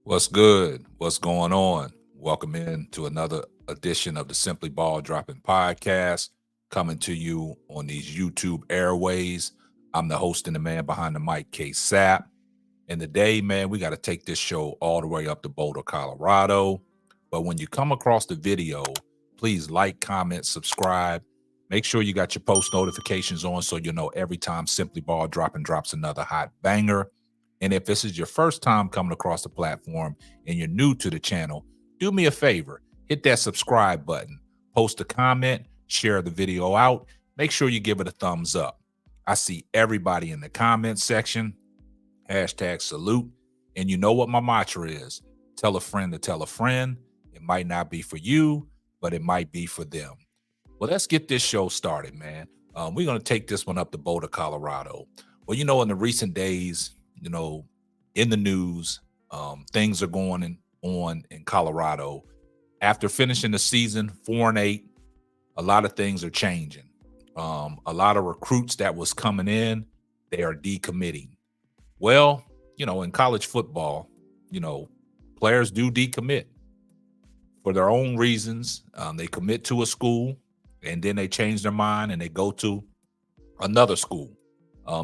What's good? What's going on? Welcome in to another edition of the Simply Ball Dropping Podcast, coming to you on these YouTube airways. I'm the host and the man behind the mic, K Sap. And today, man, we got to take this show all the way up to Boulder, Colorado. But when you come across the video, please like, comment, subscribe. Make sure you got your post notifications on so you know every time Simply Ball drops another hot banger. And if this is your first time coming across the platform and you're new to the channel, do me a favor, hit that subscribe button, post a comment, share the video out, make sure you give it a thumbs up. I see everybody in the comment section, hashtag salute. And you know what my mantra is, tell a friend to tell a friend. It might not be for you, but it might be for them. Well, let's get this show started, man. We're going to take this one up to Boulder, Colorado. Well, in the recent days, in the news, things are going on in Colorado. After finishing the season 4-8, a lot of things are changing. A lot of recruits that was coming in, they are decommitting. Well, in college football, players do decommit for their own reasons. They commit to a school and then they change their mind and they go to another school.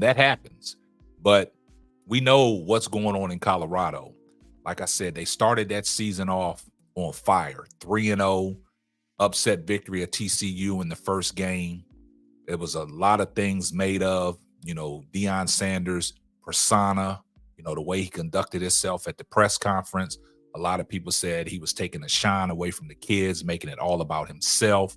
That happens. But we know what's going on in Colorado. Like I said, they started that season off on fire. 3-0, upset victory at TCU in the first game. There was a lot of things made of, Deion Sanders' persona, the way he conducted himself at the press conference. A lot of people said he was taking the shine away from the kids, making it all about himself.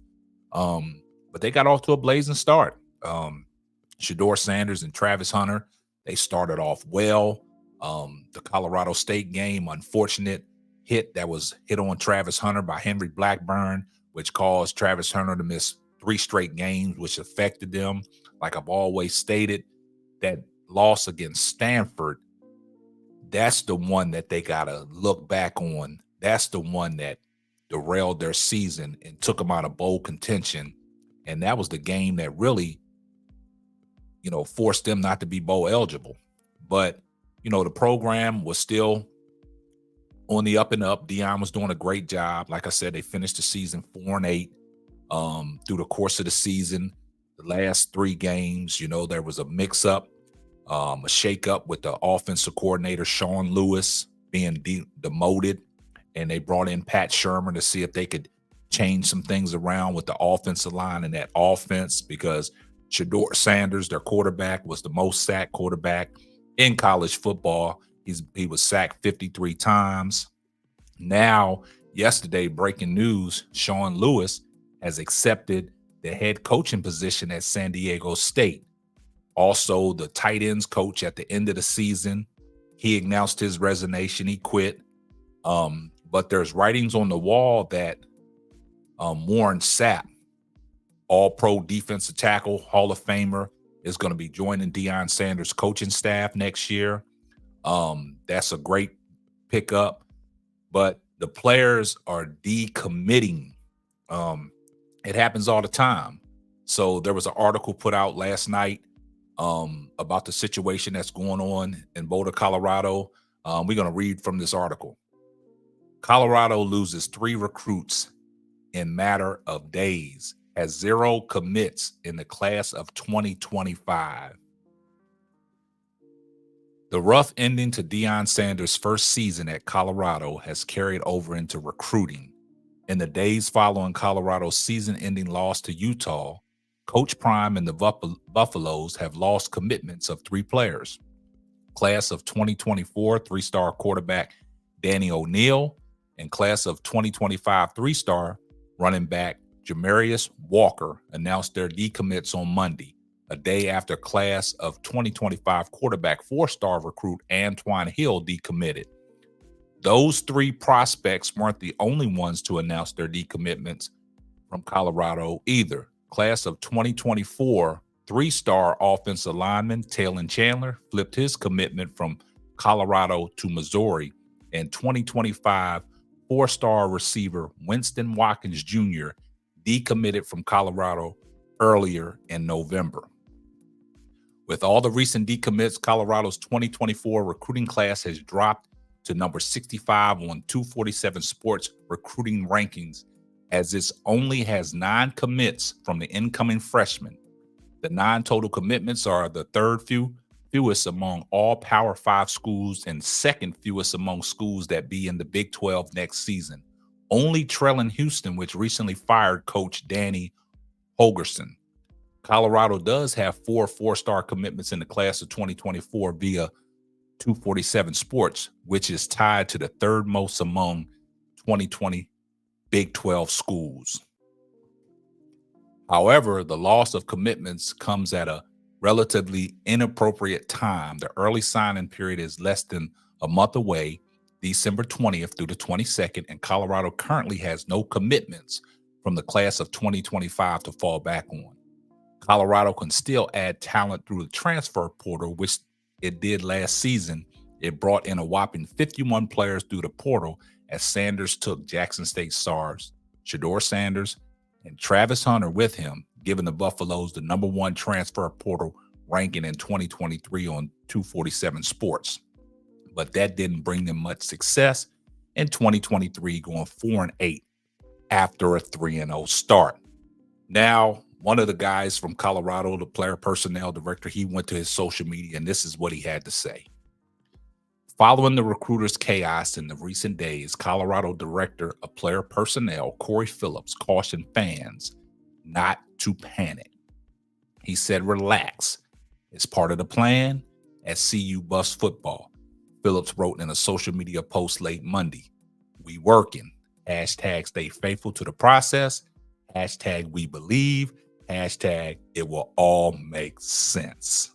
But they got off to a blazing start. Deion Sanders and Travis Hunter, they started off well. The Colorado State game, unfortunate hit that was hit on Travis Hunter by Henry Blackburn, which caused Travis Hunter to miss 3 straight games, which affected them. Like I've always stated, that loss against Stanford, that's the one that they got to look back on. That's the one that derailed their season and took them out of bowl contention. And that was the game that really, forced them not to be bowl eligible. But, the program was still on the up and up. Deion was doing a great job. Like I said, they finished the season 4-8. Through the course of the season, the last 3 games, there was a mix-up, a shake-up with the offensive coordinator, Sean Lewis, being demoted. And they brought in Pat Shermer to see if they could change some things around with the offensive line and that offense, because Deion Sanders, their quarterback, was the most sacked quarterback in college football. He was sacked 53 times. Now, yesterday, breaking news, Sean Lewis has accepted the head coaching position at San Diego State. Also, the tight ends coach at the end of the season, he announced his resignation. He quit. But there's writings on the wall that Warren Sapp, all-pro defensive tackle, Hall of Famer, is going to be joining Deion Sanders' coaching staff next year. That's a great pickup. But the players are decommitting. It happens all the time. So there was an article put out last night about the situation that's going on in Boulder, Colorado. We're going to read from this article. Colorado loses 3 recruits in matter of days, has 0 commits in the class of 2025. The rough ending to Deion Sanders' first season at Colorado has carried over into recruiting. In the days following Colorado's season-ending loss to Utah, Coach Prime and the Buffaloes have lost commitments of 3 players. Class of 2024 3-star quarterback Danny O'Neal, and class of 2025 3-star running back Jamarius Walker announced their decommits on Monday, a day after class of 2025 quarterback 4-star recruit Antoine Hill decommitted. Those 3 prospects weren't the only ones to announce their decommitments from Colorado either. Class of 2024 3-star offensive lineman Taylon Chandler flipped his commitment from Colorado to Missouri, and 2025 4-star receiver Winston Watkins Jr. decommitted from Colorado earlier in November. With all the recent decommits, Colorado's 2024 recruiting class has dropped to number 65 on 247 Sports recruiting rankings, as it only has 9 commits from the incoming freshmen. The 9 total commitments are the fewest among all Power 5 schools and second fewest among schools that be in the Big 12 next season, only trailing Houston, which recently fired coach Danny Holgerson. Colorado does have 4 four-star commitments in the class of 2024 via 247 Sports, which is tied to the third most among 2020 Big 12 schools. However, the loss of commitments comes at a relatively inappropriate time. The early signing period is less than a month away, December 20th through the 22nd, and Colorado currently has no commitments from the class of 2025 to fall back on. Colorado can still add talent through the transfer portal, which it did last season. It brought in a whopping 51 players through the portal as Sanders took Jackson State stars Deion Sanders and Travis Hunter with him, giving the Buffaloes the number 1 transfer portal ranking in 2023 on 247 Sports. But that didn't bring them much success in 2023, going 4-8 after a 3-0 start. Now, one of the guys from Colorado, the player personnel director, he went to his social media, and this is what he had to say. Following the recruiters' chaos in the recent days, Colorado Director of Player Personnel, Corey Phillips, cautioned fans not to panic. He said, "Relax. It's part of the plan at CU Bus Football." Phillips wrote in a social media post late Monday, "We working. Hashtag stay faithful to the process. Hashtag we believe. Hashtag it will all make sense."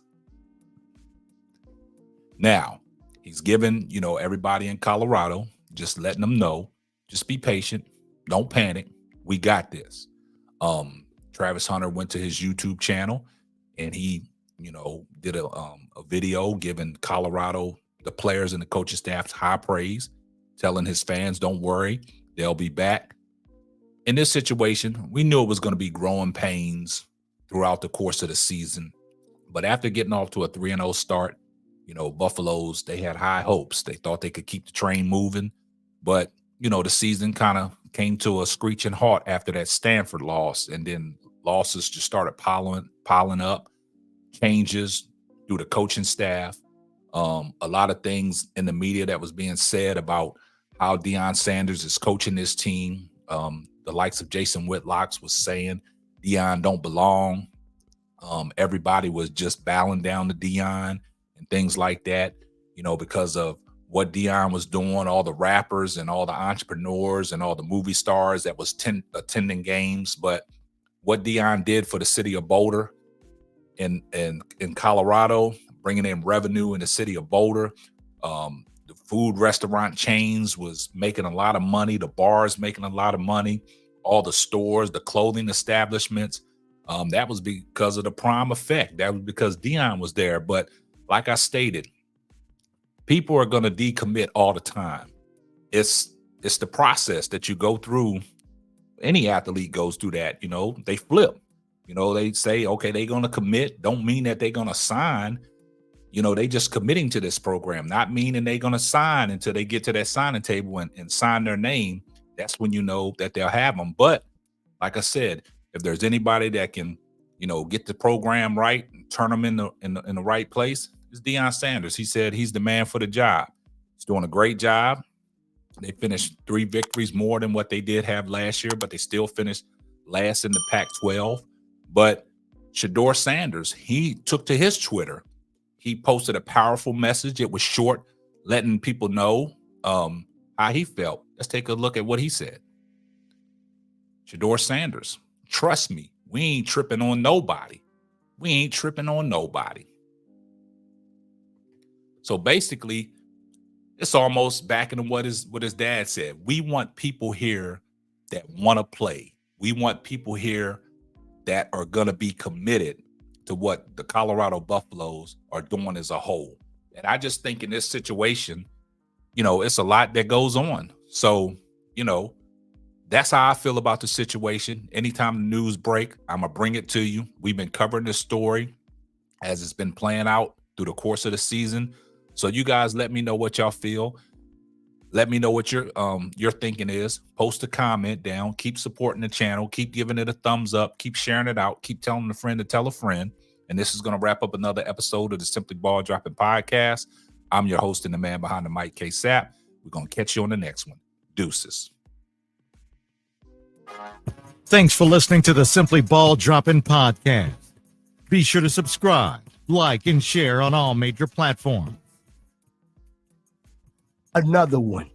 Now, he's given, everybody in Colorado, just letting them know, just be patient. Don't panic. We got this. Travis Hunter went to his YouTube channel and he, did a video giving Colorado, the players and the coaching staff, high praise, telling his fans, don't worry, they'll be back. In this situation, we knew it was going to be growing pains throughout the course of the season. But after getting off to a 3-0 start, Buffaloes, they had high hopes. They thought they could keep the train moving. But, the season kind of came to a screeching halt after that Stanford loss. And then losses just started piling up, changes through the coaching staff. A lot of things in the media that was being said about how Deion Sanders is coaching this team. The likes of Jason Whitlock was saying Deion don't belong. Everybody was just bowing down to Deion and things like that, because of what Deion was doing, all the rappers and all the entrepreneurs and all the movie stars that was attending games. But what Deion did for the city of Boulder in Colorado, bringing in revenue in the city of Boulder, the food restaurant chains was making a lot of money. The bars making a lot of money. All the stores, the clothing establishments. That was because of the prime effect. That was because Deion was there. But like I stated, people are going to decommit all the time. It's the process that you go through. Any athlete goes through that. They flip. They say, okay, they're going to commit. Don't mean that they're going to sign. They just committing to this program, not meaning they're going to sign until they get to that signing table and sign their name. That's when you know that they'll have them. But like I said, if there's anybody that can, get the program right and turn them in the right place, it's Deion Sanders. He said he's the man for the job. He's doing a great job. They finished 3 victories more than what they did have last year, but they still finished last in the Pac-12. But Deion Sanders, he took to his Twitter. He posted a powerful message. It was short, letting people know how he felt. Let's take a look at what he said. Deion Sanders, trust me, we ain't tripping on nobody. We ain't tripping on nobody. So basically, it's almost back into what his dad said. We want people here that want to play. We want people here that are going to be committed to what the Colorado Buffaloes are doing as a whole. And I just think in this situation, it's a lot that goes on. So, that's how I feel about the situation. Anytime the news break, I'm going to bring it to you. We've been covering this story as it's been playing out through the course of the season. So you guys let me know what y'all feel. Let me know what your thinking is. Post a comment down. Keep supporting the channel. Keep giving it a thumbs up. Keep sharing it out. Keep telling a friend to tell a friend. And this is going to wrap up another episode of the Simply Ball Dropping Podcast. I'm your host and the man behind the mic, K Sap. We're going to catch you on the next one. Deuces. Thanks for listening to the Simply Ball Dropping Podcast. Be sure to subscribe, like, and share on all major platforms. Another one.